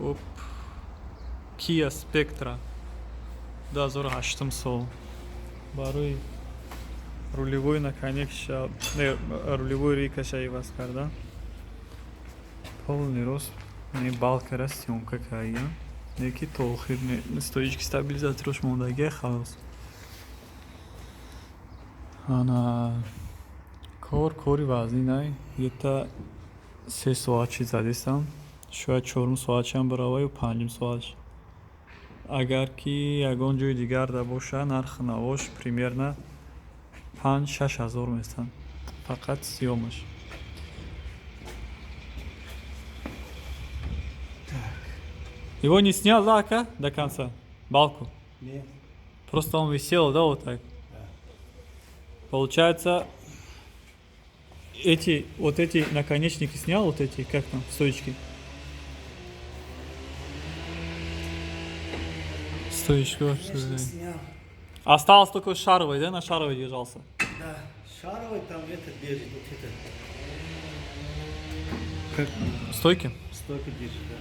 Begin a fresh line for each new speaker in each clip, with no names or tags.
Оп. Kia Spectra 2008 сол. Барои рулевой наконечник, рулевой рейкаша иваз карда. Полный рост. Не балкара съемка кайя. Неки толхир не стоички стабилизаторш мондаги халос. Ана кори вазинай. Ета 3 соатчи задистам. Шояд 4 соатчам бараваю 5 соатч. Агар ки ягон ҷои дигар да боша нархи навош примерно 5-6 ҳазор местан. Фақат съёмаш. Его не снял, да, Ака, до конца? Балку?
Нет.
Просто он висел, да, вот так?
Да.
Получается, вот эти наконечники снял, вот эти, как там, стоечки? Стоечку вообще.
Конечно, снял.
Осталось только шаровый, да? На шаровый держался.
Да. Шаровый там это держит, вот это. Как
Стойки?
стойка держит, да.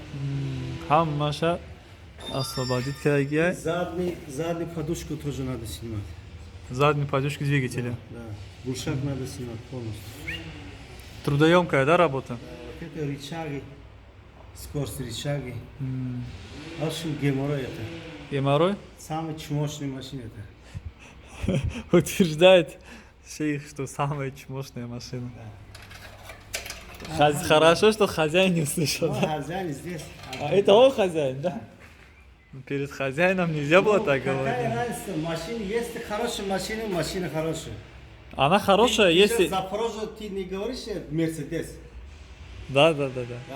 Хаммаша освободить кайгия.
Задний подушку тоже надо снимать.
Заднюю подушку двигателя.
Да. Гульшак надо снимать полностью.
Трудоемкая, да, работа?
Да, вот это рычаги, скорость рычаги. В общем, геморрой это.
Геморрой?
Самый чмошный машина это.
Утверждает шейх, что самая чмошная машина. Хорошо, что хозяин не услышал.
Ну,
Да?
хозяин здесь.
А это он хозяин, да? Перед хозяином нельзя было так
Какая
говорить.
разница? Машина, если хорошая машина, машина хорошая.
Она хорошая, если...
Запорожье ты не говоришь, Мерседес.
Да.
Да,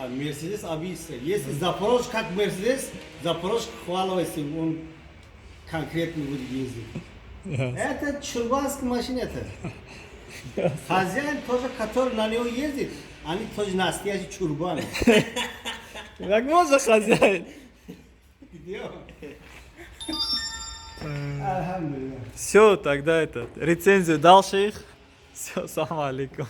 Мерседес объясни. Если Запорожье как Мерседес, Запорожье хвалывайся, он конкретно будет ездить. Это чурбанская машина это. Хозяин тоже, который на него ездит, они тоже настоящие чурбаны.
Как можно хозяин?
Где он? Алхамдулилlah.
Все, тогда рецензию дал шейх. Все, салам алейкум.